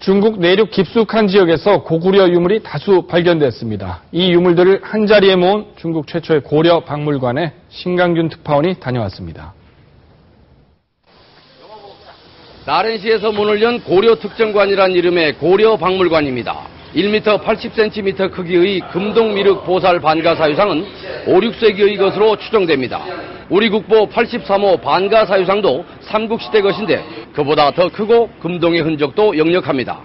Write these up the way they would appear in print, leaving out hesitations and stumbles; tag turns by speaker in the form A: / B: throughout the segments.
A: 중국 내륙 깊숙한 지역에서 고구려 유물이 다수 발견됐습니다. 이 유물들을 한자리에 모은 중국 최초의 고려 박물관에 신강균 특파원이 다녀왔습니다.
B: 나렌시에서 문을 연 고려 특정관이란 이름의 고려 박물관입니다. 1m 80cm 크기의 금동미륵 보살 반가사유상은 5, 6세기의 것으로 추정됩니다. 우리 국보 83호 반가사유상도 삼국시대 것인데 그보다 더 크고 금동의 흔적도 역력합니다.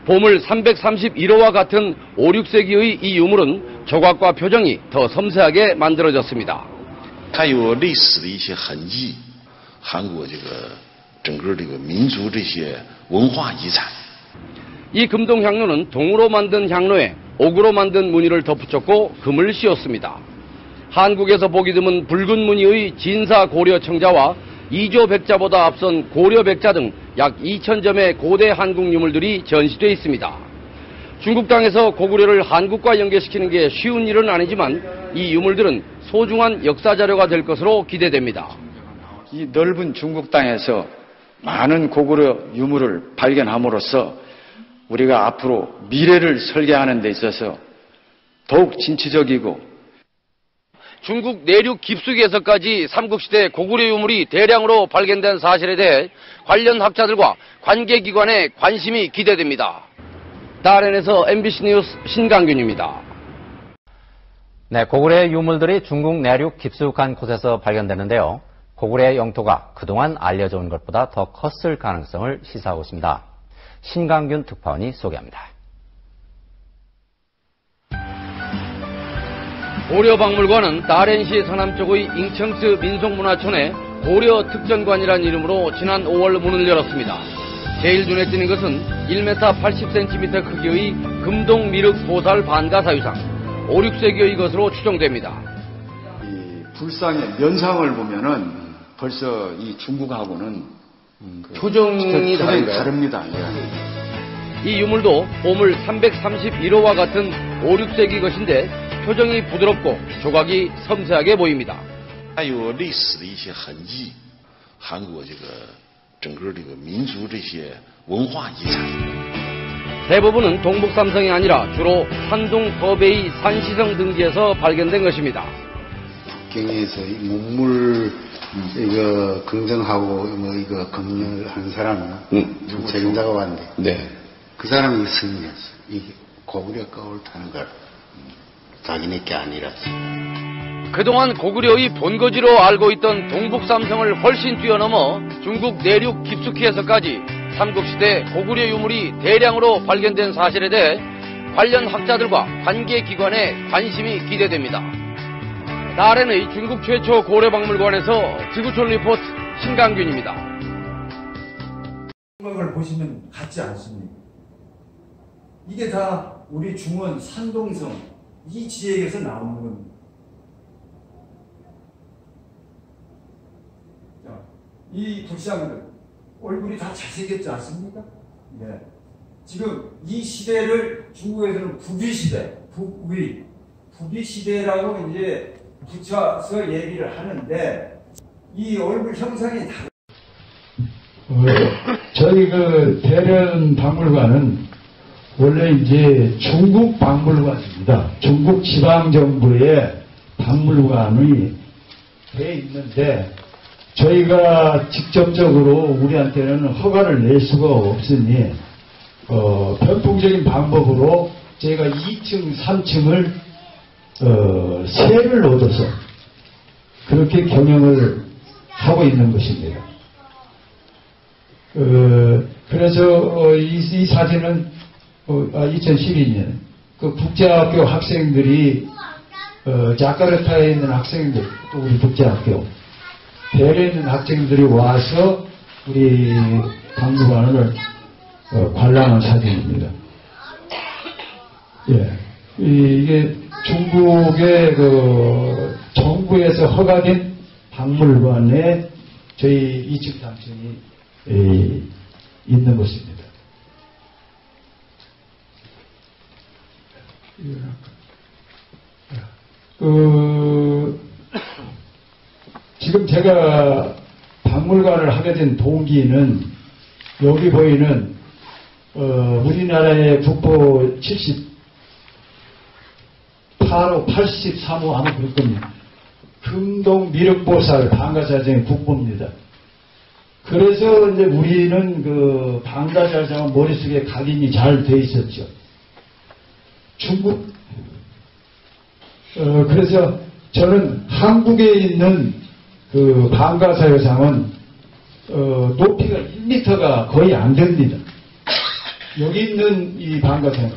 B: 보물 331호와 같은 5, 6세기의 이 유물은 조각과 표정이 더 섬세하게 만들어졌습니다.
C: 它有历史的一些痕迹，韩国整个民族这些文化遗产。
B: 이 금동 향로는 동으로 만든 향로에 옥으로 만든 무늬를 덧붙였고 금을 씌웠습니다. 한국에서 보기 드문 붉은 무늬의 진사 고려 청자와 이조 백자보다 앞선 고려 백자 등 약 2,000점의 고대 한국 유물들이 전시되어 있습니다. 중국 땅에서 고구려를 한국과 연계시키는 게 쉬운 일은 아니지만 이 유물들은 소중한 역사 자료가 될 것으로 기대됩니다.
D: 이 넓은 중국 땅에서 많은 고구려 유물을 발견함으로써 우리가 앞으로 미래를 설계하는 데 있어서 더욱 진취적이고
B: 중국 내륙 깊숙이에서까지 삼국시대 고구려 유물이 대량으로 발견된 사실에 대해 관련 학자들과 관계기관의 관심이 기대됩니다. 다롄에서 MBC 뉴스 신강균입니다.
E: 네, 고구려의 유물들이 중국 내륙 깊숙한 곳에서 발견되는데요. 고구려의 영토가 그동안 알려져 온 것보다 더 컸을 가능성을 시사하고 있습니다. 신강균 특파원이 소개합니다.
B: 고려박물관은 다롄시 서남쪽의 잉청스 민속문화촌에 고려 특전관이라는 이름으로 지난 5월 문을 열었습니다. 제일 눈에 띄는 것은 1m 80cm 크기의 금동미륵 보살 반가사유상, 5, 6세기의 것으로 추정됩니다.
D: 이 불상의 면상을 보면은 벌써 이 중국하고는
B: 표정이
D: 다릅니다.
B: 이 유물도 보물 331호와 같은 5, 6세기 것인데 표정이 부드럽고 조각이 섬세하게 보입니다.
C: 它有历史的一些痕迹，韩国整个民族这些文化遗产。
B: 대부분은 동북삼성이 아니라 주로 산둥, 허베이, 산시성 등지에서 발견된 것입니다.
F: 북경에서 문물 이거 긍정하고 이거 검열하는 사람은 누구 책임자가 왔는데
C: 네.
F: 그 사람이 승리했어. 이 고구려 거울 타는 걸 자기네 게 아니라서.
B: 그동안 고구려의 본거지로 알고 있던 동북삼성을 훨씬 뛰어넘어 중국 내륙 깊숙이에서까지 삼국시대 고구려 유물이 대량으로 발견된 사실에 대해 관련 학자들과 관계기관의 관심이 기대됩니다. 나롄의 중국 최초 고려박물관에서 지구촌 리포트 신강균입니다.
G: 생각을 보시면 같지 않습니까? 이게 다 우리 중원 산동성 이 지역에서 나오는 겁니다. 자, 이 불상들 얼굴이 다 잘생겼지 않습니까? 네. 지금 이 시대를 중국에서는 북위시대, 북위시대라고 이제 붙여서 얘기를 하는데 이 얼굴 형상이 다르.
H: 저희 대련 박물관은 원래 이제 중국 박물관입니다. 중국 지방정부의 박물관이 돼 있는데 저희가 직접적으로 우리한테는 허가를 낼 수가 없으니 변통적인 방법으로 저희가 2층, 3층을 세를 얻어서 그렇게 경영을 하고 있는 것입니다. 그래서 이 사진은 2012년 그 국제학교 학생들이 자카르타에 있는 학생들 또 우리 국제학교 대련에 있는 학생들이 와서 우리 박물관을 관람한 사진입니다. 예, 이게 중국의 정부에서 허가된 박물관에 저희 2층, 3층이 있는 것입니다. 지금 제가 박물관을 하게 된 동기는 여기 보이는 우리나라의 국보 78호, 83호 아마 그럴 겁니다. 금동 미륵보살 방가사정의 국보입니다. 그래서 이제 우리는 그 방가사정은 머릿속에 각인이 잘 돼 있었죠. 중국, 그래서 저는 한국에 있는 그 방가사유상은 높이가 1m가 거의 안 됩니다. 여기 있는 이 방가사유,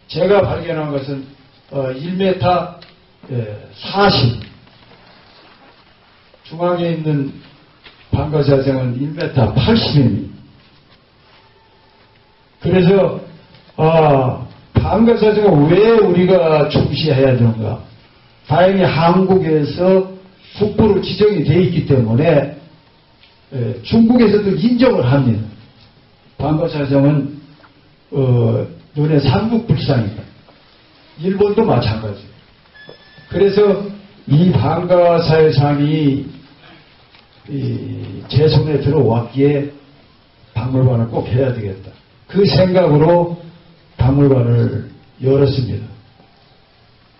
H: 제가 발견한 것은 1m 40. 중앙에 있는 방가사성은 1m 80입니다. 그래서 방가사성을 왜 우리가 중시해야 되는가? 다행히 한국에서 국보로 지정이 되어 있기 때문에 중국에서도 인정을 합니다. 방가사성은 논의 삼국불상이다. 일본도 마찬가지예요. 그래서 이 방가사유상이 제 손에 들어왔기에 박물관을 꼭 해야 되겠다. 그 생각으로 박물관을 열었습니다.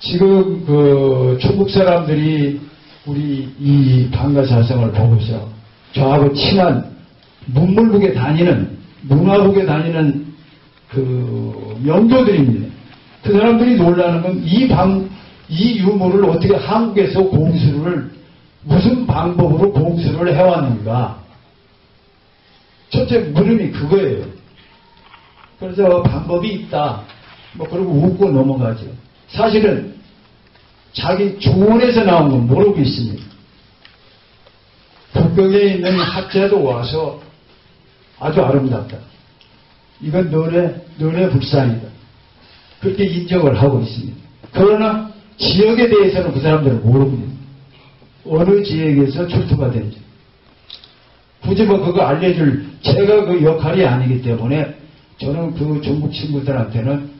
H: 지금 그 중국 사람들이 우리 이 방가사성을 보고서 저하고 친한 문물국에 다니는, 문화국에 다니는 그 명도들입니다. 그 사람들이 놀라는 건 이 유물을 어떻게 한국에서 공수를 무슨 방법으로 공수를 해왔는가. 첫째 물음이 그거예요. 그래서 방법이 있다. 뭐 그러고 웃고 넘어가죠. 사실은 자기 주원에서 나온 건 모르고 있습니다. 북경에 있는 학자도 와서 아주 아름답다. 이건 너네 불상이다. 그렇게 인정을 하고 있습니다. 그러나 지역에 대해서는 그 사람들은 모릅니다. 어느 지역에서 출토가 된지. 굳이 뭐 그거 알려줄 제가 그 역할이 아니기 때문에 저는 그 중국 친구들한테는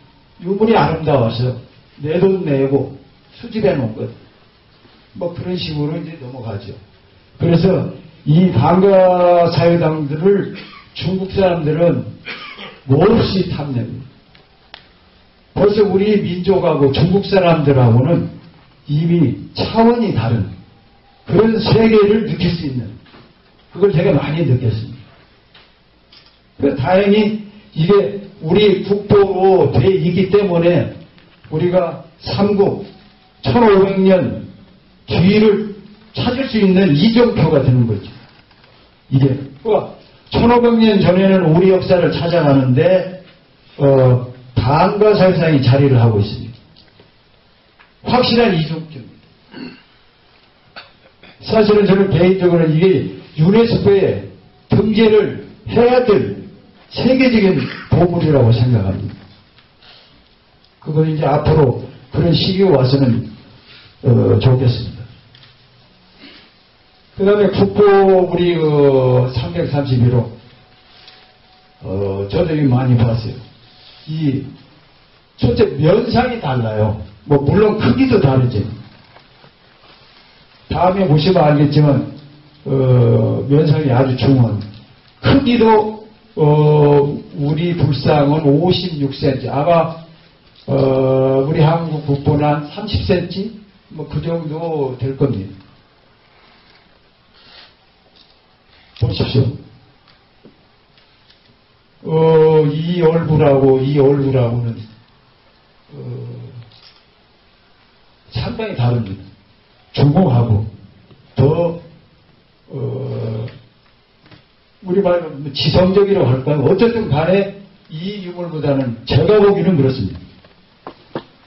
H: 유물이 아름다워서 내 돈 내고 수집해 놓은 것. 뭐 그런 식으로 이제 넘어가죠. 그래서 이 방가사유당들을 중국 사람들은 몹시 탐냅니다. 벌써 우리 민족하고 중국 사람들하고는 이미 차원이 다른 그런 세계를 느낄 수 있는 그걸 제가 많이 느꼈습니다. 그래서 다행히 이게 우리 국보로 돼 있기 때문에 우리가 삼국 1500년 뒤를 찾을 수 있는 이정표가 되는 거죠. 이게 1500년 전에는 우리 역사를 찾아가는데 방가사유상이 자리를 하고 있습니다. 확실한 이정표입니다. 사실은 저는 개인적으로는 이게 유네스코에 등재를 해야 될 세계적인 보물이라고 생각합니다. 그건 이제 앞으로 그런 시기가 와서는 좋겠습니다. 그 다음에 국보 우리 331호 저도 많이 봤어요. 이 첫째 면상이 달라요. 뭐 물론 크기도 다르지. 다음에 보시면 알겠지만 면상이 아주 중요한. 크기도 우리 불상은 56cm. 아마 우리 한국 국보는 한 30cm 뭐 그 정도 될 겁니다. 보십시오. 이 얼굴하고는 상당히 다릅니다. 중국하고 더 우리 말로 지성적이라고 할까요? 어쨌든 간에 이 유물보다는 제가 보기는 그렇습니다.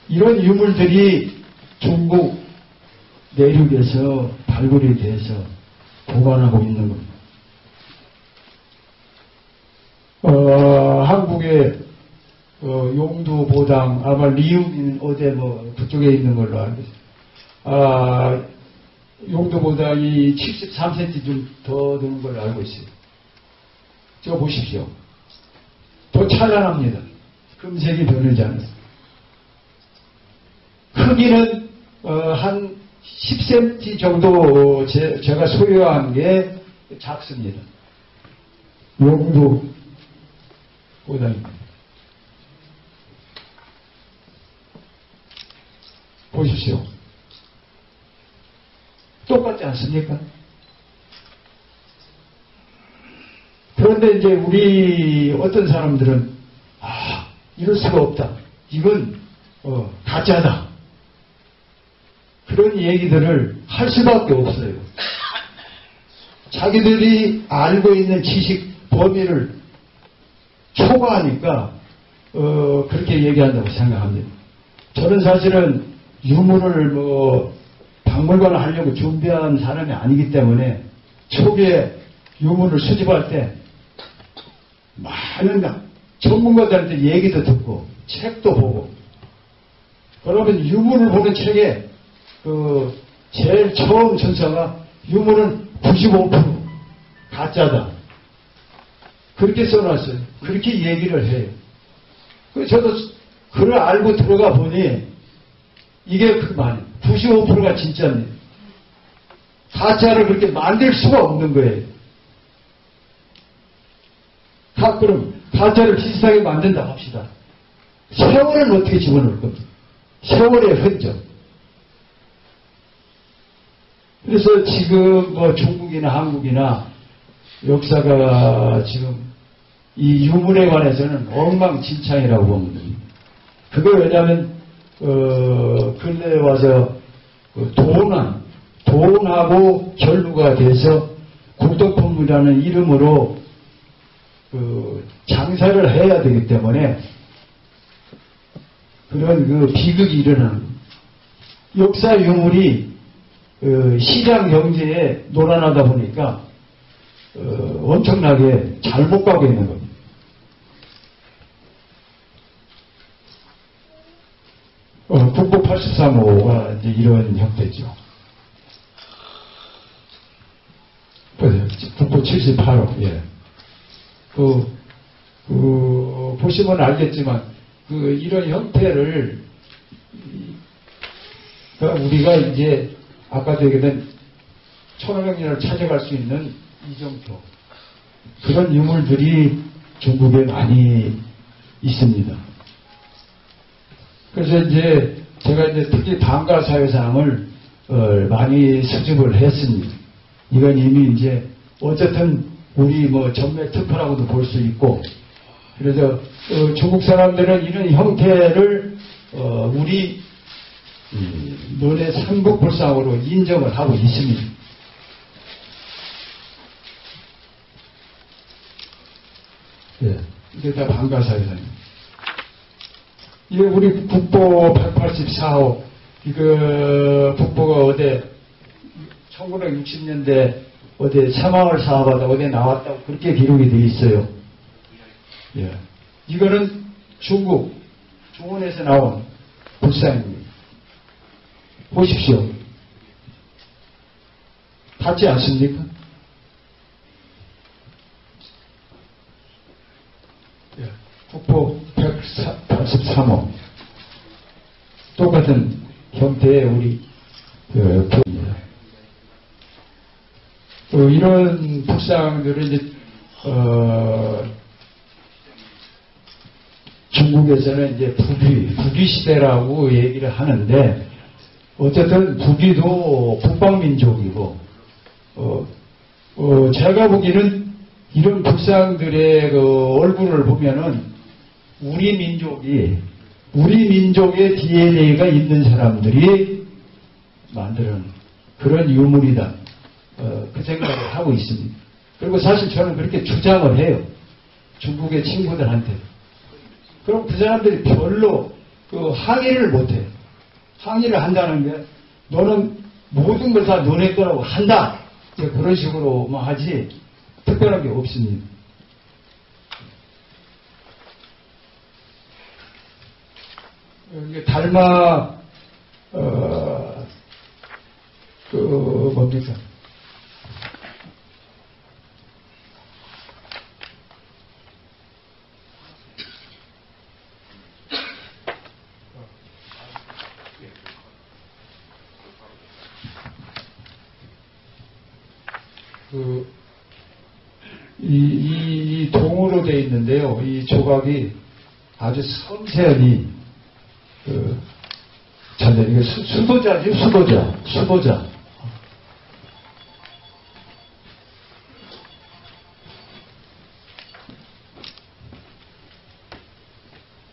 H: 이런 유물들이 중국 내륙에서 발굴이 돼서 보관하고 있는 겁니다. 한국의 용두보당 아마 리움 어제 뭐 그쪽에 있는 걸로 알고 있어요. 용두보당이 73cm 좀 더 되는 걸로 알고 있어요. 저 보십시오. 더 찬란합니다. 금색이 변하지 않았어요. 크기는 한 10cm 정도 제가 소유한 게 작습니다. 용두 보다입니다. 보십시오. 똑같지 않습니까? 그런데 이제 우리 어떤 사람들은 이럴 수가 없다. 이건 가짜다. 그런 얘기들을 할 수밖에 없어요. 자기들이 알고 있는 지식 범위를 초과하니까 그렇게 얘기한다고 생각합니다. 저는 사실은 유물을 박물관을 하려고 준비한 사람이 아니기 때문에 초기에 유물을 수집할 때 많은 전문가들한테 얘기도 듣고 책도 보고, 그러면 유물을 보는 책에 제일 처음 순서가 유물은 95% 가짜다. 그렇게 써놨어요. 그렇게 얘기를 해요. 저도 그걸 알고 들어가 보니 이게 그 말이에요. 95%가 진짜입니다. 가짜를 그렇게 만들 수가 없는 거예요. 그럼 가짜를 비슷하게 만든다 합시다. 세월은 어떻게 집어넣을 겁니까? 세월의 흔적. 그래서 지금 중국이나 한국이나 역사가 지금 이 유물에 관해서는 엉망진창이라고 보면 됩니다. 그게 왜냐하면 근래에 와서 돈하고 결루가 돼서 국덕품이라는 이름으로 장사를 해야 되기 때문에 그런 비극이 일어나는 거예요. 역사 유물이 시장 경제에 놀아나다 보니까 엄청나게 잘못 가고 있는 겁니다. 국보 83호가 이제 이런 형태죠. 국보 78호, 예. 보시면 알겠지만, 이런 형태를, 우리가 이제, 아까도 얘기했던 천호명리를 찾아갈 수 있는 이정표. 그런 유물들이 중국에 많이 있습니다. 그래서 이제 제가 이제 특히 방가사회상을 많이 수집을 했습니다. 이건 이미 이제 어쨌든 우리 전매 특허라고도 볼 수 있고, 그래서 중국 사람들은 이런 형태를 우리 논의 삼국불상으로 인정을 하고 있습니다. 예, 이게 다 방가사회상입니다. 이게 우리 국보 184호, 이거 국보가 어디 1960년대 어디 사망을 사업하다 어디 나왔다고 그렇게 기록이 되어 있어요. 예. 이거는 중국 중원에서 나온 불상입니다. 보십시오. 같지 않습니까? 예. 국보 183호 똑같은 형태의 우리 표입니다. 이런 불상들을 이제 중국에서는 이제 북위 시대라고 얘기를 하는데, 어쨌든 북위도 북방민족이고, 제가 보기에는 이런 불상들의 얼굴을 보면은 우리 민족의 DNA가 있는 사람들이 만드는 그런 유물이다. 그 생각을 하고 있습니다. 그리고 사실 저는 그렇게 주장을 해요. 중국의 친구들한테. 그럼 그 사람들이 별로 항의를 못해요. 항의를 한다는 게 너는 모든 걸 다 너네 거라고 한다. 그런 식으로만 하지 특별한 게 없습니다. 이게 달마 뭡니까? 이 동으로 조각으로 되어 있는데요. 이 조각이 아주 섬세하니 이게 수도자지, 수도자.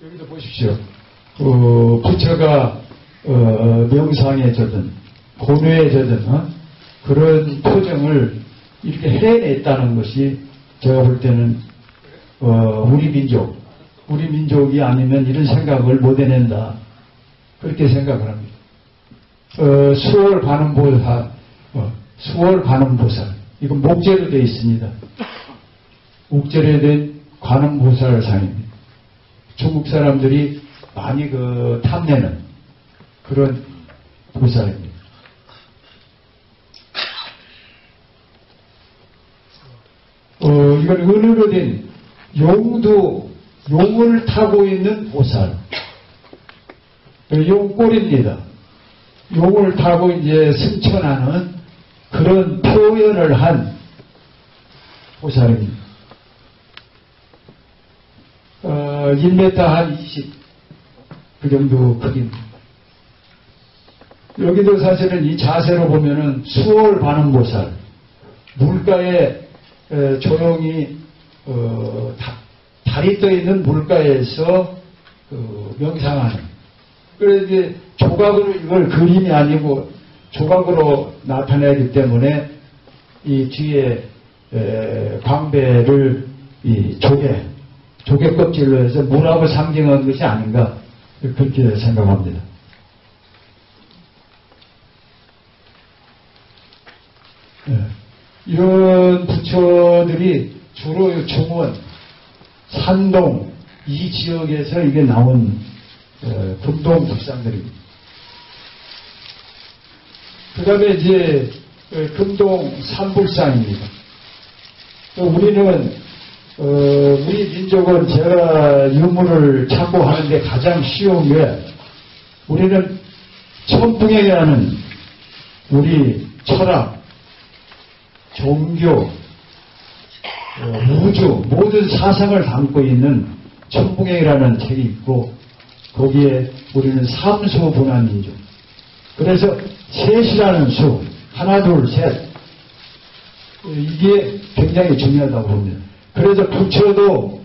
H: 여기도 보십시오. 부처가 명상에 젖은, 고뇌에 젖은 그런 표정을 이렇게 해냈다는 것이 제가 볼 때는 우리 민족이 아니면 이런 생각을 못 해낸다. 그렇게 생각을 합니다. 수월 관음보살. 이건 목재로 되어 있습니다. 목재로 된 관음보살상입니다. 중국 사람들이 많이 탐내는 그런 보살입니다. 이건 은으로 된 용을 타고 있는 보살. 용꼴입니다. 용을 타고 이제 승천하는 그런 표현을 한 보살입니다. 1m 한 20, 그 정도 크기입니다. 여기도 사실은 이 자세로 보면은 수월 반응보살, 물가에 조용히 달이 떠 있는 물가에서 명상하는. 그래서 이제 조각으로 이걸 그림이 아니고 조각으로 나타내기 때문에 이 뒤에 광배를 이 조개 껍질로 해서 물하고 상징한 것이 아닌가 그렇게 생각합니다. 이런 부처들이 주로 중원, 산동 이 지역에서 이게 나온 금동 불상들입니다. 그 다음에 이제 금동 삼불상입니다. 우리는 우리 민족은 제가 유물을 찾고 하는데 가장 쉬운 게 우리는 천풍행이라는 우리 철학, 종교, 우주 모든 사상을 담고 있는 천풍행이라는 책이 있고 거기에 우리는 삼수분한민족. 그래서 셋이라는 수, 하나, 둘, 셋. 이게 굉장히 중요하다고 봅니다. 그래서 부처도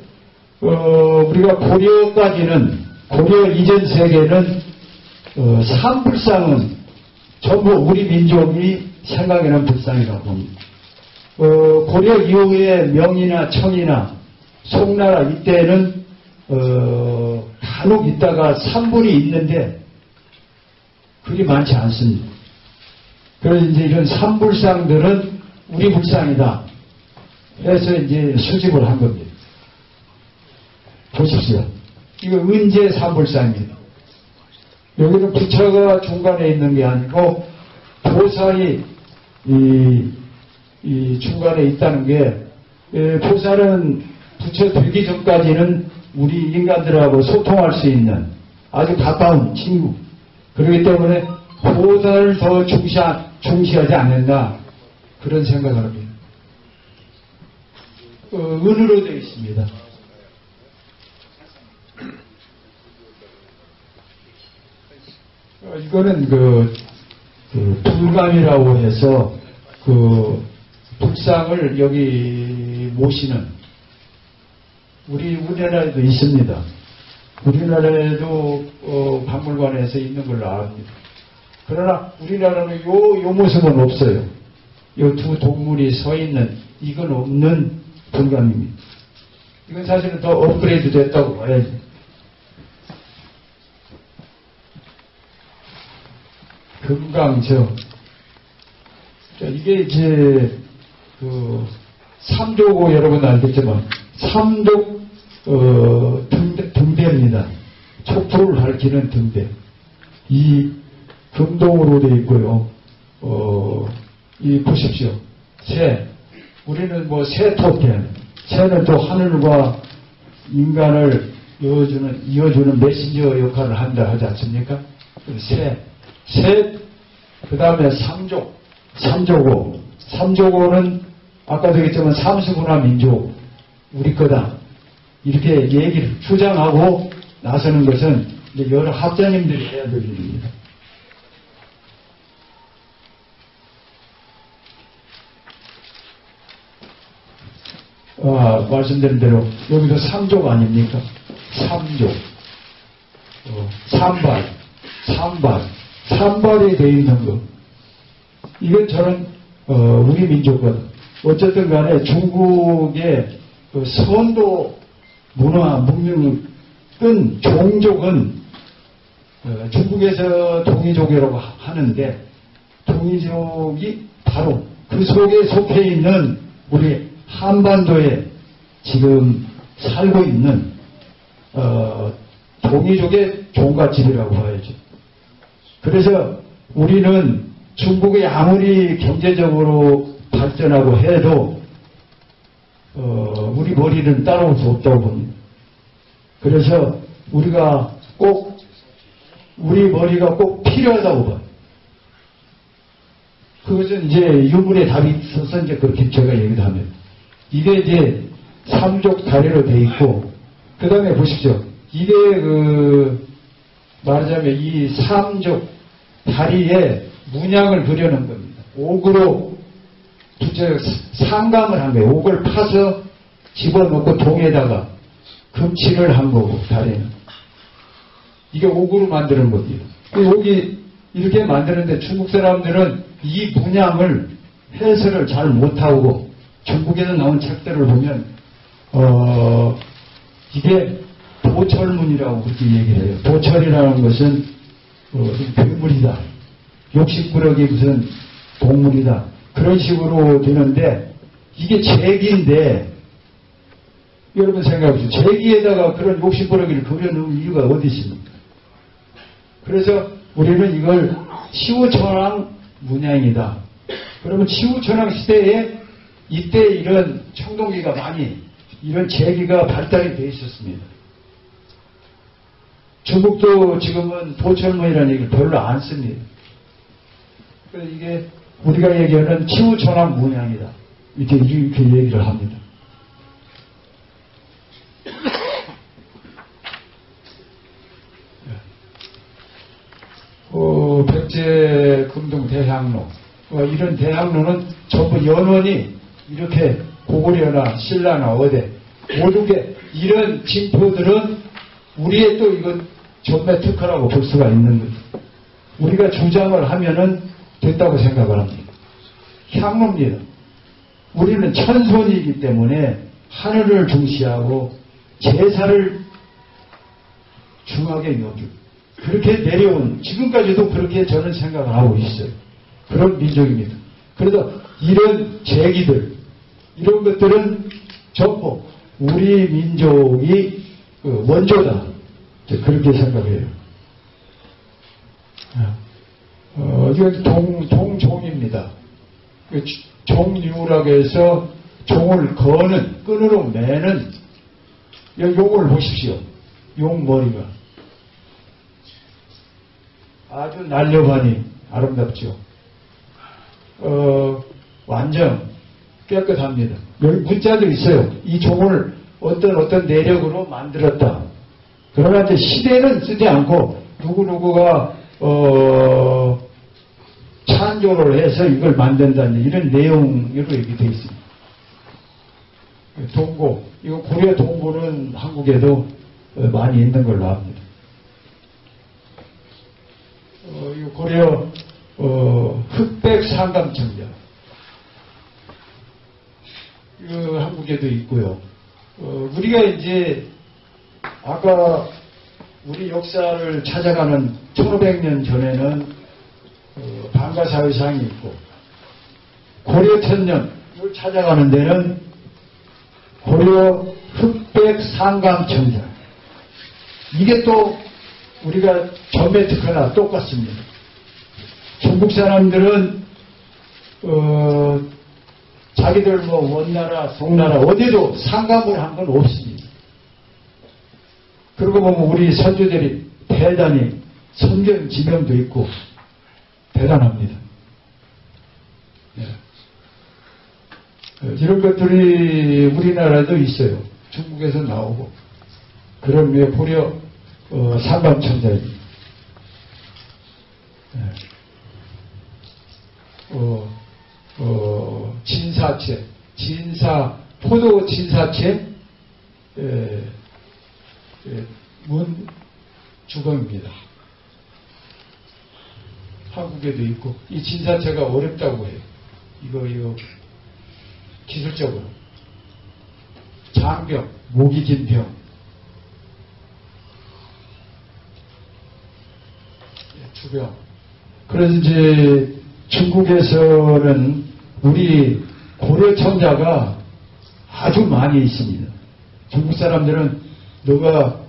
H: 우리가 고려까지는 고려 이전 세계는 삼불상은 전부 우리 민족이 생각하는 불상이라고 봅니다. 고려 이후에 명이나 청이나 송나라 이때는 간혹 있다가 삼불이 있는데 그리 많지 않습니다. 그래서 이제 이런 삼불상들은 우리 불상이다 해서 이제 수집을 한 겁니다. 보십시오. 이거 은제 삼불상입니다. 여기는 부처가 중간에 있는 게 아니고 보살이 이 중간에 있다는 게 보살은 부처 되기 전까지는 우리 인간들하고 소통할 수 있는 아주 가까운 친구. 그렇기 때문에 보살을 더 중시하지 않는다. 그런 생각을 합니다. 은으로 되어 있습니다. 이거는 불감이라고 해서 불상을 여기 모시는 우리 우리나라에도 있습니다. 우리나라에도 박물관에서 있는 걸로 압니다. 그러나 우리나라는 요 모습은 없어요. 요 두 동물이 서 있는 이건 없는 불감입니다. 이건 사실은 더 업그레이드 됐다고 봐야지. 금강저. 이게 이제 삼조고 여러분 알겠지만 삼독 등대입니다. 촛불을 밝히는 등대. 이 금동으로 되어 있고요. 이 보십시오. 새. 우리는 새 토템. 새는 또 하늘과 인간을 이어주는 메신저 역할을 한다 하지 않습니까? 새. 그 다음에 삼조고. 삼조고는 아까도 얘기했지만 삼수문화 민족 우리 거다. 이렇게 얘기를 주장하고 나서는 것은 이제 여러 학자님들이 해야 될 일입니다. 말씀드린 대로 여기도 3족 아닙니까? 3족. 산발이 되어 있는 거. 이건 저는 우리 민족은 어쨌든 간에 중국의 그 선도 문화, 문명을 끈 종족은 중국에서 동이족이라고 하는데 동이족이 바로 그 속에 속해 있는 우리 한반도에 지금 살고 있는 동이족의 종갓집이라고 봐야죠. 그래서 우리는 중국이 아무리 경제적으로 발전하고 해도 우리 머리는 따라올 수 없다고 봅니다. 그래서 우리가 꼭 우리 머리가 꼭 필요하다고 봐요. 그것은 이제 유물의 답이 있어서 이제 그렇게 제가 얘기를 하면 이게 이제 삼족 다리로 돼 있고 그 다음에 보십시오. 이게 말하자면 이 삼족 다리에 문양을 그려놓은 겁니다. 옥으로 상감을 한 거예요. 옥을 파서 집어넣고 동에다가 금칠을 한 거고 다리는. 이게 옥으로 만드는 겁니다. 옥이 이렇게 만드는데 중국 사람들은 이 문양을 해설을 잘 못하고 중국에서 나온 책들을 보면 이게 도철문이라고 그렇게 얘기를 해요. 도철이라는 것은 괴물이다. 욕심꾸러기 무슨 동물이다. 그런 식으로 되는데 이게 제기인데 여러분 생각해보세요. 제기에다가 그런 욕심꾸러기를 그려놓은 이유가 어디 있습니까? 그래서 우리는 이걸 시우천왕 문양이다. 그러면 시우천왕 시대에 이때 이런 청동기가 많이 이런 제기가 발달이 되어 있었습니다. 중국도 지금은 도철문이라는 얘기를 별로 안 씁니다. 그래서 이게 우리가 얘기하는 치우천왕 문양이다. 이렇게 얘기를 합니다. 백제 금동 대향로 이런 대향로는 전부 연원이 이렇게 고구려나 신라나 어대 모든 게 이런 징표들은 우리의 또 이건 전매 특허라고 볼 수가 있는 거죠. 우리가 주장을 하면은 된다고 생각을 합니다. 향로입니다. 우리는 천손이기 때문에 하늘을 중시하고 제사를 중하게 여기고 그렇게 내려온 지금까지도 그렇게 저는 생각을 하고 있어요. 그런 민족입니다. 그래서 이런 제기들 이런 것들은 전부 우리 민족이 원조다. 그렇게 생각해요. 이건 동종입니다. 종유라고 해서 종을 거는 끈으로 매는 용을 보십시오. 용 머리가 아주 날렵하니 아름답죠. 완전 깨끗합니다. 여기 문자도 있어요. 이 종을 어떤 내력으로 만들었다. 그러나 이제 시대는 쓰지 않고 누구누구가 찬조를 해서 이걸 만든다는 이런 내용으로 이렇게 되어 있습니다. 동고, 이거 고려 동고는 한국에도 많이 있는 걸로 압니다. 이거 고려 흑백 상감청자 이거 한국에도 있고요. 우리가 이제 아까 우리 역사를 찾아가는 1500년 전에는 방가사의상이 있고 고려 천년을 찾아가는 데는 고려 흑백 상감청자 이게 또 우리가 전매 특허나 똑같습니다. 중국 사람들은 자기들 뭐 원나라, 송나라 어디도 상감을 한 건 없습니다. 그러고 보면 우리 선조들이 대단히 선견 지명도 있고 대단합니다. 네. 이런 것들이 우리나라도 있어요. 중국에서 나오고 그런 류의 고려 상감천자입니다. 진사체, 포도 진사체 문주검입니다. 한국에도 있고 이 진사체가 어렵다고 해요. 이거 기술적으로 장병, 목이 긴 병, 주병. 그래서 이제 중국에서는 우리 고려청자가 아주 많이 있습니다. 중국 사람들은 너가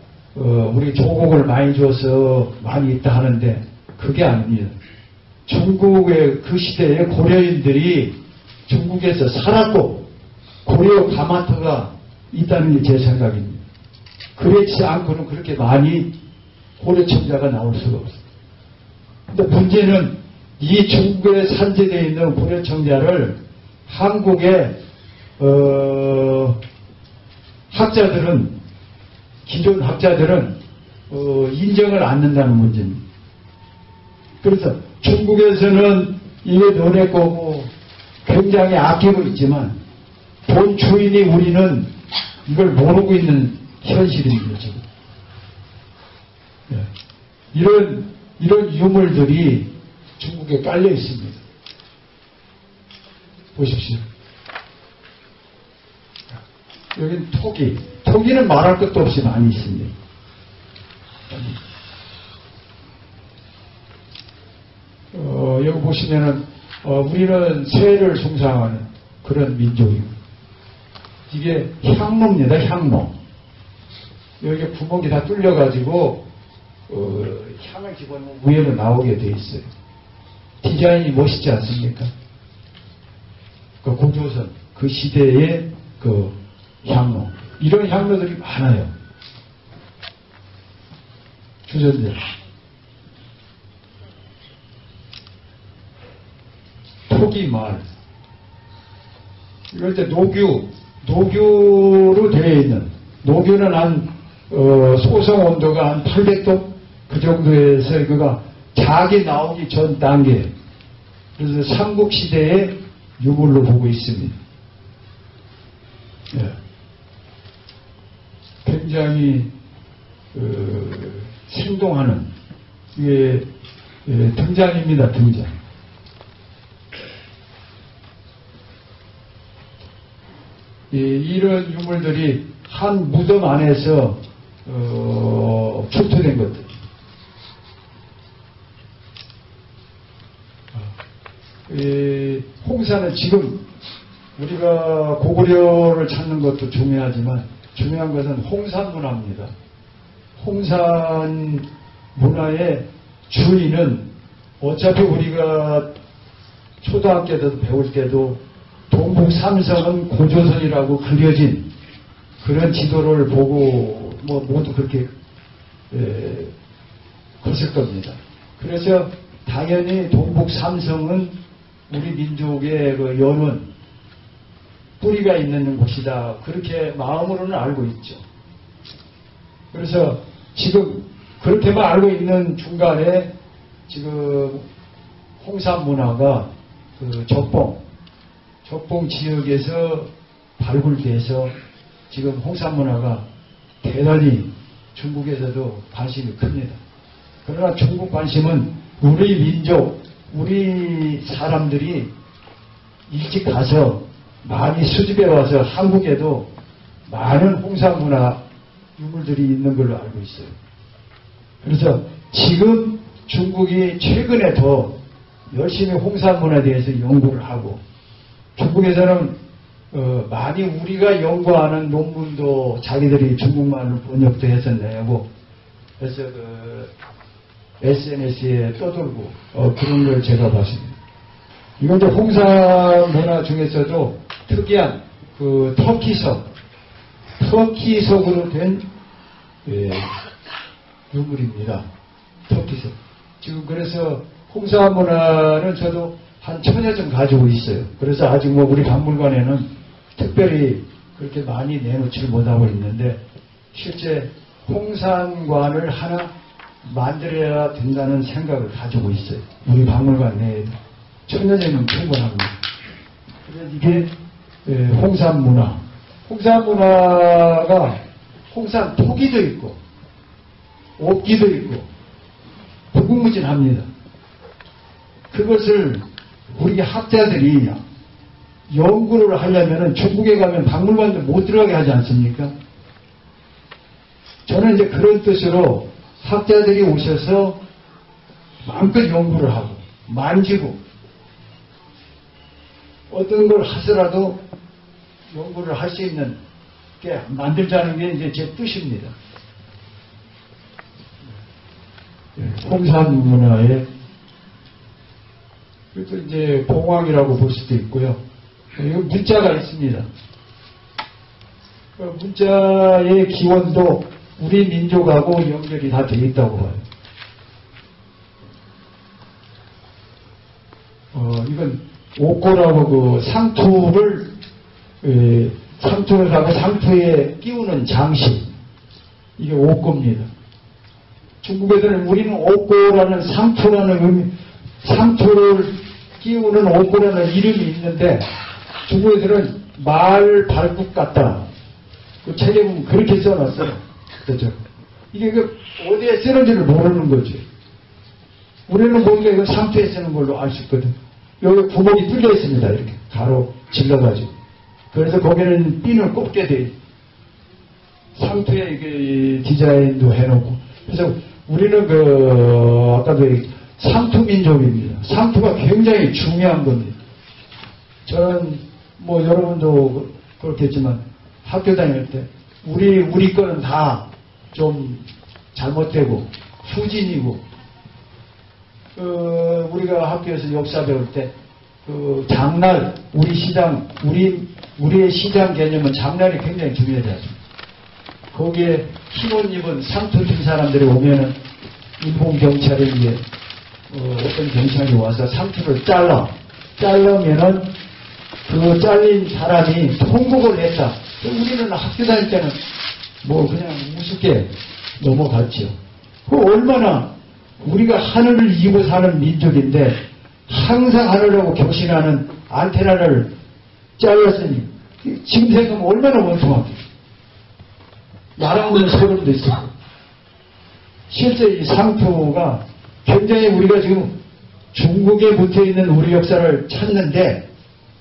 H: 우리 조국을 많이 줘서 많이 있다 하는데 그게 아닙니다. 중국의 그 시대에 고려인들이 중국에서 살았고 고려 가마터가 있다는 게 제 생각입니다. 그렇지 않고는 그렇게 많이 고려청자가 나올 수가 없어요. 근데 문제는 이 중국에 산재되어 있는 고려청자를 한국의 학자들은, 기존 학자들은 인정을 않는다는 문제입니다. 그래서 중국에서는 이게 너네 거고 굉장히 아끼고 있지만 본 주인이 우리는 이걸 모르고 있는 현실입니다. 지금. 이런 유물들이 중국에 깔려 있습니다. 보십시오. 여긴 토기. 토기는 말할 것도 없이 많이 있습니다. 여기 보시면은 우리는 새를 숭상하는 그런 민족이고 이게 향로입니다. 향로. 여기 구멍이 다 뚫려가지고 향을 집어넣으면 위에로 나오게 돼 있어요. 디자인이 멋있지 않습니까? 그 고조선 그 시대의 그 향로. 이런 향로들이 많아요. 주전자. 토기말. 이럴 때 노규로 되어 있는, 노규는 한 소성 온도가 한 800도 그 정도에서 이거가 작이 나오기 전 단계. 그래서 삼국시대의 유물로 보고 있습니다. 예. 굉장히 생동하는 이게 등잔입니다. 등잔. 이런 유물들이 한 무덤 안에서 출토된 것들. 홍사는 지금 우리가 고구려를 찾는 것도 중요하지만 중요한 것은 홍산 문화입니다. 홍산 문화의 주인은 어차피 우리가 초등학교 때도 배울 때도 동북 삼성은 고조선이라고 그려진 그런 지도를 보고 모두 그렇게 그랬을 겁니다. 그래서 당연히 동북 삼성은 우리 민족의 그 연원 뿌리가 있는 곳이다. 그렇게 마음으로는 알고 있죠. 그래서 지금 그렇게만 알고 있는 중간에 지금 홍산 문화가 그 적봉 지역에서 발굴돼서 지금 홍산 문화가 대단히 중국에서도 관심이 큽니다. 그러나 중국 관심은 우리 민족, 우리 사람들이 일찍 가서 많이 수집해 와서 한국에도 많은 홍산 문화 유물들이 있는 걸로 알고 있어요. 그래서 지금 중국이 최근에 더 열심히 홍산 문화에 대해서 연구를 하고 중국에서는 많이 우리가 연구하는 논문도 자기들이 중국말로 번역도 해서 내고 그래서 SNS에 떠돌고 그런 걸 제가 봤습니다. 이건 이제 홍산 문화 중에서도 특이한 그 터키석으로 된 유물입니다. 터키석. 지금 그래서 홍산 문화는 저도 한 1000여 점 가지고 있어요. 그래서 아직 우리 박물관에는 특별히 그렇게 많이 내놓지를 못하고 있는데 실제 홍산관을 하나 만들어야 된다는 생각을 가지고 있어요. 우리 박물관 내에 1000년이면 충분합니다. 그래서 이게 홍산문화. 홍산문화가 홍산 토기도 있고 옥기도 있고 무궁무진합니다. 그것을 우리 학자들이 연구를 하려면 중국에 가면 박물관도 못 들어가게 하지 않습니까? 저는 이제 그런 뜻으로 학자들이 오셔서 마음껏 연구를 하고 만지고 어떤 걸 하더라도 연구를 할 수 있는 게 만들자는 게 이제 제 뜻입니다. 홍산 문화에 그래서 이제 봉황이라고 볼 수도 있고요. 이거 문자가 있습니다. 문자의 기원도 우리 민족하고 연결이 다 되어 있다고 봐요. 이건 옥고라고 그 상투를 하고 상투에 끼우는 장식. 이게 옥고입니다. 중국에서는 우리는 옥고라는 상투라는 상투를 끼우는 옥고라는 이름이 있는데 중국에서는 말 발굽 같다. 그 책에 보면 그렇게 써놨어요. 그렇죠? 이게 어디에 쓰는지를 모르는 거지. 우리는 뭔가 이거 상투에 쓰는 걸로 알 수 있거든. 여기 구멍이 뚫려 있습니다. 이렇게 가로 질러가지고. 그래서 거기는 핀을 꼽게 돼. 상투에 이게 디자인도 해놓고. 그래서 우리는 아까도 상투 민족입니다. 상투가 굉장히 중요한 겁니다. 저는 여러분도 그렇겠지만 학교 다닐 때 우리 거는 다 좀 잘못되고 후진이고 우리가 학교에서 역사 배울 때 장날 우리 시장 우리의 시장 개념은 장날이 굉장히 중요하죠. 거기에 흰옷 입은 상투 tin 사람들이 오면은 일본 경찰에 의해 어떤 경찰이 와서 상투를 자르면은 그 잘린 사람이 통곡을 했다. 우리는 학교 다닐 때는 그냥 우습게 넘어갔죠. 얼마나 우리가 하늘을 이고 사는 민족인데 항상 하늘하고 격신하는 안테나를 잘랐으니 지금 생각하면 얼마나 원통하겠어요. 나라는 소름도 있었고 실제 이 상투가 굉장히 우리가 지금 중국에 붙어있는 우리 역사를 찾는데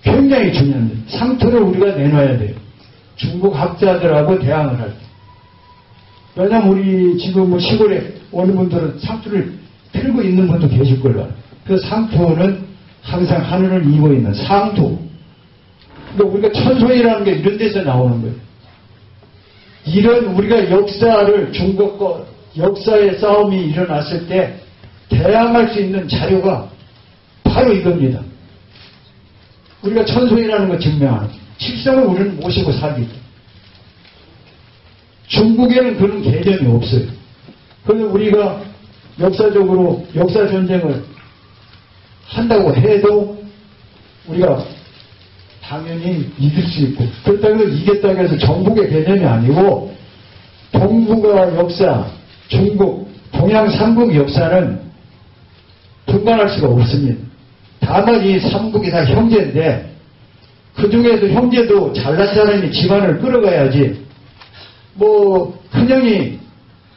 H: 굉장히 중요합니다. 상투를 우리가 내놔야 돼요. 중국 학자들하고 대항을 할 때. 왜냐면 우리 지금 시골에 오는 분들은 상투를 틀고 있는 분도 계실 걸로 알아요. 그 상투는 항상 하늘을 이고 있는 상투. 그러니까 우리가 천소이라는 게 이런 데서 나오는 거예요. 이런 우리가 역사를 중국과 역사의 싸움이 일어났을 때 대항할 수 있는 자료가 바로 이겁니다. 우리가 천소이라는 걸 증명하는 칠성을 우리는 모시고 살기. 중국에는 그런 개념이 없어요. 그래서 우리가 역사적으로 역사 전쟁을 한다고 해도 우리가 당연히 이길 수 있고 그렇다고 해서 이겼다고 해서 정복의 개념이 아니고 동북아 역사, 중국, 동양 삼국 역사는 분간할 수가 없습니다. 다만 이 삼국이 다 형제인데 그 중에서 형제도 잘난 사람이 집안을 끌어가야지 큰형이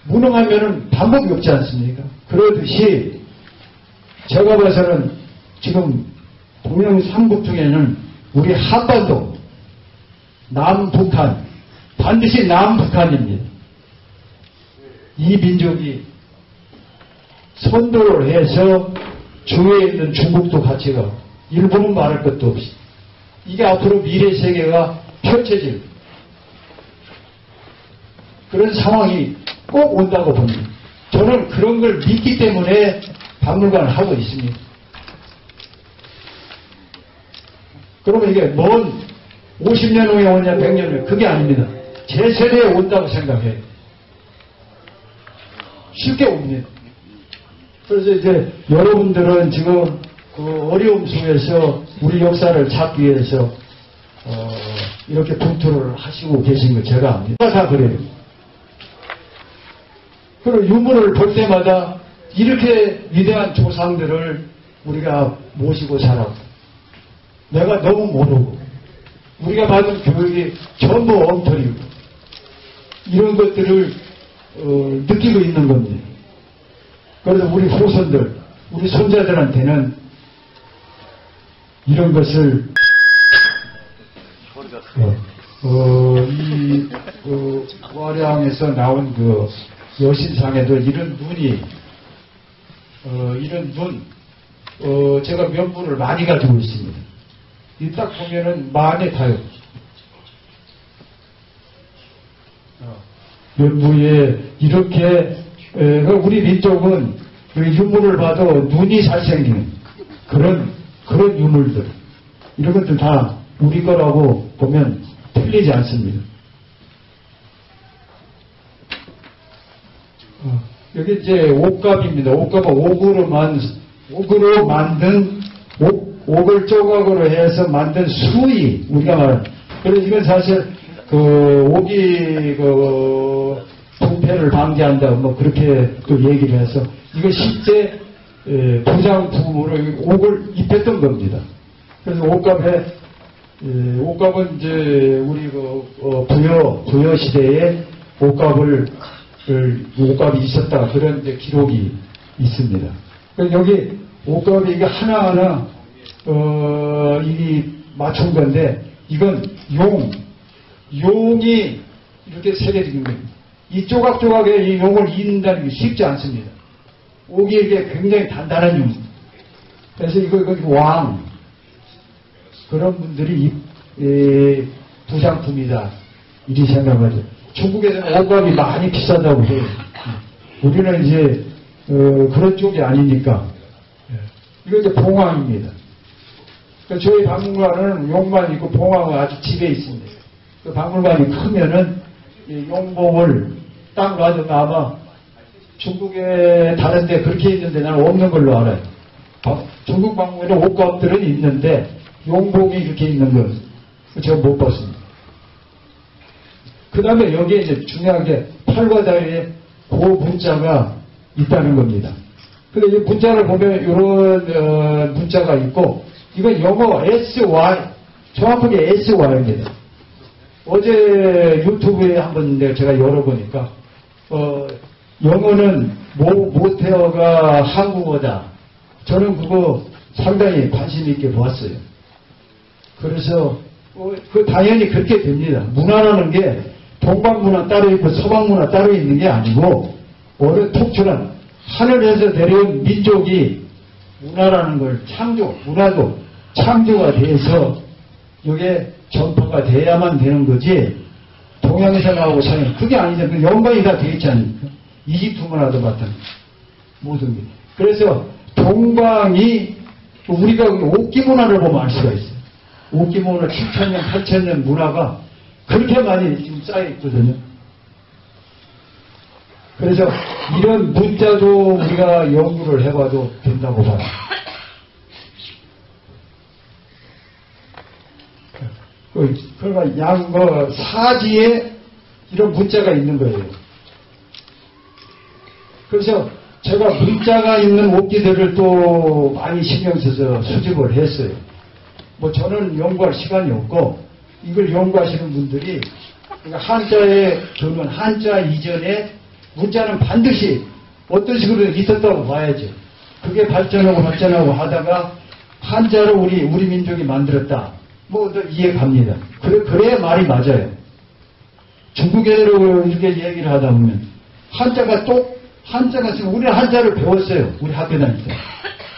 H: 무능하면은 방법이 없지 않습니까? 그러듯이 제가 봐서는 지금 동양 삼국 중에는 우리 한반도, 남북한, 반드시 남북한입니다. 이 민족이 선도를 해서 주위에 있는 중국도 같이 가고 일본은 말할 것도 없이 이게 앞으로 미래 세계가 펼쳐질 그런 상황이 꼭 온다고 봅니다. 저는 그런 걸 믿기 때문에 박물관을 하고 있습니다. 그러면 이게 먼 50년 후에 오냐 100년 후에 그게 아닙니다. 제 세대에 온다고 생각해요. 쉽게 옵니다. 그래서 이제 여러분들은 지금 그 어려움 속에서 우리 역사를 찾기 위해서 이렇게 분투를 하시고 계신 거 제가 압니다. 다 그래요. 그리고 유물을 볼 때마다 이렇게 위대한 조상들을 우리가 모시고 살았고, 내가 너무 모르고, 우리가 받은 교육이 전부 엉터리고, 이런 것들을 느끼고 있는 겁니다. 그래서 우리 후손들, 우리 손자들한테는 이런 것을 화량에서 나온 그 여신상에도 이런 눈이 이런 눈 제가 면부를 많이 가지고 있습니다. 이 딱 보면은 만에 타요. 면부에 이렇게 우리 민족은 그 유물을 봐도 눈이 잘생기는 그런 유물들, 이런 것들 다 우리 거라고 보면 틀리지 않습니다. 여기 이제 옥갑입니다. 옥갑은 옥으로 만든 옥을 조각으로 해서 만든 수의, 우리가 말하는. 그래서 이건 사실 옥이 부패를 방지한다 뭐 그렇게 또 얘기를 해서 이거 실제 부장품으로 옥을 입혔던 겁니다. 그래서 옥갑은 이제 우리 부여 시대에 옥갑이 있었다, 그런 이제 기록이 있습니다. 그래서 여기 옥갑이 이게 하나하나 이게 맞춘 건데, 이건 용이 이렇게 새겨진 겁니다. 이 조각조각에 이 용을 잇는다는 게 쉽지 않습니다. 옥이 이게 굉장히 단단한 용. 그래서 이거 왕, 그런 분들이 부장품이다, 이리 생각하죠. 중국에서는 옥갑이 많이 비싸다고 해요. 우리는 이제 그런 쪽이 아니니까. 이거 이제 봉황입니다. 저희 박물관은 용만 있고 봉황은 아주 집에 있습니다. 그 박물관이 크면은 이 용봉을 딱 놔두면 아마 중국에 다른데 그렇게 있는데 나는 없는 걸로 알아요. 중국 박물관에 옥갑들은 있는데 용봉이 이렇게 있는 건 제가 못 봤습니다. 그 다음에 여기에 이제 중요한 게 팔과 다리에 그 문자가 있다는 겁니다. 근데 이 문자를 보면 이런 문자가 있고, 이건 영어 SY, 정확하게 SY입니다. 어제 유튜브에 한번 제가 열어보니까 영어는 모태어가 한국어다. 저는 그거 상당히 관심 있게 보았어요. 그래서 당연히 그렇게 됩니다. 문화라는 게 동방문화 따로 있고 서방문화 따로 있는 게 아니고, 어느 특출한 하늘에서 내려온 민족이 문화라는 걸 문화도 창조가 돼서 이게 전파가 돼야만 되는 거지, 동양에서 나오고 서양, 그게 아니잖아요. 연관이 다 되어 있지 않습니까? 이집트 문화도 마찬가지, 모든 게. 그래서 동방이, 우리가 옥기 문화를 보면 알 수가 있어요. 옥기 문화 7,000년, 8,000년 문화가 그렇게 많이 지금 쌓여 있거든요. 그래서 이런 문자도 우리가 연구를 해봐도 된다고 봐요. 그러니까 사지에 이런 문자가 있는 거예요. 그래서 제가 문자가 있는 옥기들을 또 많이 신경 써서 수집을 했어요. 뭐 저는 연구할 시간이 없고, 이걸 연구하시는 분들이, 그러니까 한자의 교문, 한자 이전에 문자는 반드시 어떤 식으로 있었다고 봐야죠. 그게 발전하고 하다가 한자를 우리 민족이 만들었다. 뭐 이해 갑니다. 그래야 말이 맞아요. 중국애들로 이렇게 얘기를 하다 보면 한자가 쓰면, 우리는 한자를 배웠어요. 우리 학교 다닐 때.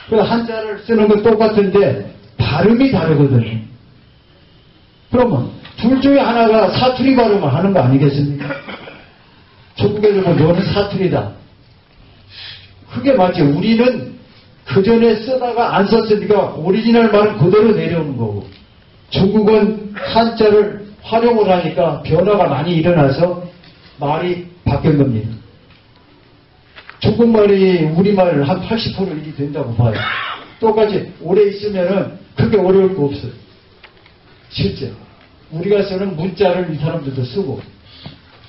H: 그래서 한자를 쓰는 건 똑같은데 발음이 다르거든요. 그러면 둘 중에 하나가 사투리 발음을 하는 거 아니겠습니까? 중국애들 보면 너는 사투리다. 그게 맞죠. 우리는 그 전에 쓰다가 안 썼으니까 오리지널 말은 그대로 내려오는 거고, 중국은 한자를 활용을 하니까 변화가 많이 일어나서 말이 바뀐 겁니다. 중국말이 우리말 한 80% 일이 된다고 봐요. 똑같이 오래 있으면은 크게 어려울 거 없어요. 실제. 우리가 쓰는 문자를 이 사람들도 쓰고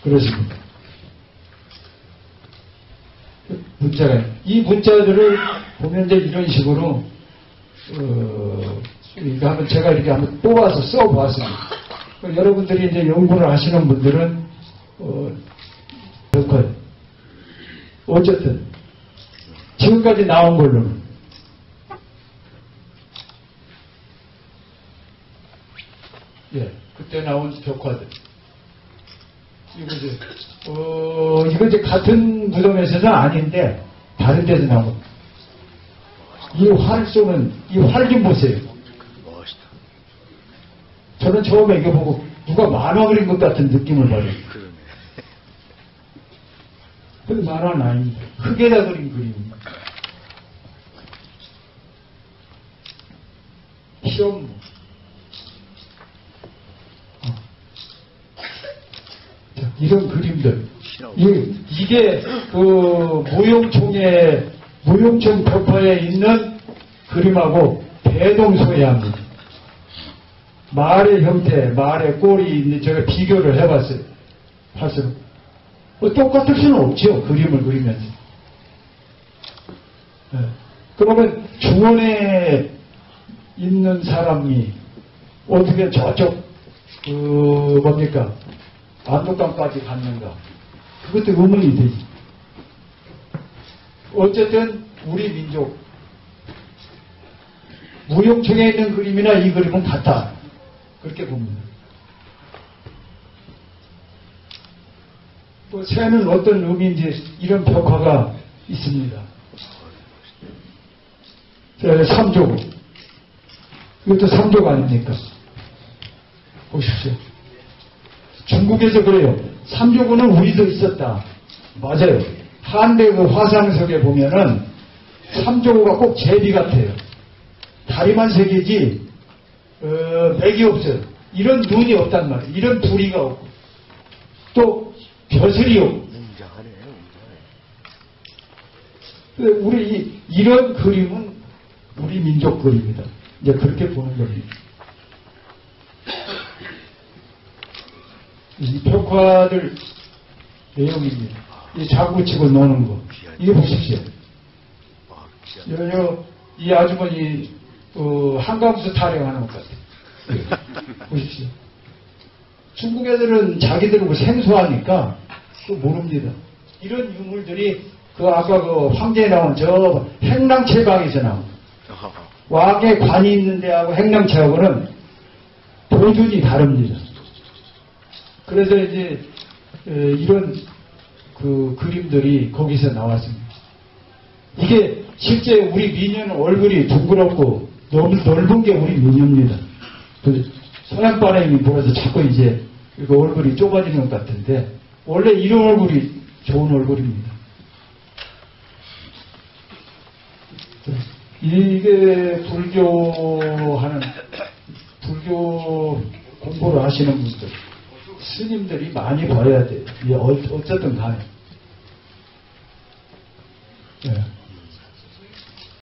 H: 그렇습니다. 문자가 이 문자들을 보면 이제 이런 식으로 이거 한번 제가 이렇게 한번 뽑아서 써보았습니다. 여러분들이 이제 연구를 하시는 분들은 어쨌든 지금까지 나온 걸로는 그때 나온 벽화들 이거 이제 같은 무덤에서는 아닌데 다른 데서 나온 겁니다. 이 활 쏘는 이 활 좀 보세요. 저는 처음에 이거 보고 누가 만화 그린 것 같은 느낌을 받아요. 근데 만화는 아닙니다. 흙에다 그린 그림입니다. 시험 이런 그림들 이게 그 무용총 벽화에 있는 그림하고 대동소이합니다. 말의 형태, 말의 꼴이 제가 비교를 해봤어요. 똑같을 수는 없죠. 그림을 그리면서. 그러면 중원에 있는 사람이 어떻게 저쪽 뭡니까? 안독강까지 갔는가? 그것도 의문이 되지. 어쨌든 우리 민족 무용청에 있는 그림이나 이 그림은 같다. 그렇게 봅니다. 또 새는 어떤 의미인지 이런 벽화가 있습니다. 삼조고. 이것도 삼조가 아닙니까? 보십시오. 중국에서 그래요. 삼조고는 우리도 있었다. 맞아요. 한대 그 화상석에 보면은 삼조고가 꼭 제비 같아요. 다리만 세 개지 맥이 없어요. 이런 눈이 없단 말이에요. 이런 부리가 없고 또 벼슬이 없고. 우리 이런 그림은 우리 민족 그림이다. 이제 그렇게 보는 겁니다. 이 벽화들 내용입니다. 이 자구 치고 노는 거. 이거 보십시오. 이 아주머니 한가무소 타령하는 것 같아요. 보십시오. 중국 애들은 자기들은 뭐 생소하니까 모릅니다. 이런 유물들이 아까 그 황제에 나온 저 행랑채방에서 나온 왕의 관이 있는 데하고 행랑채하고는 도준이 다릅니다. 그래서 이제 이런 그 그림들이 거기서 나왔습니다. 이게 실제 우리 미녀는 얼굴이 둥그렇고 너무 넓은 게 우리 미녀입니다. 서양바람이 불어서 자꾸 이제 이거 얼굴이 좁아지는 것 같은데 원래 이런 얼굴이 좋은 얼굴입니다. 이게 불교 공부를 하시는 분들 스님들이 많이 봐야 돼요. 어쨌든 간에.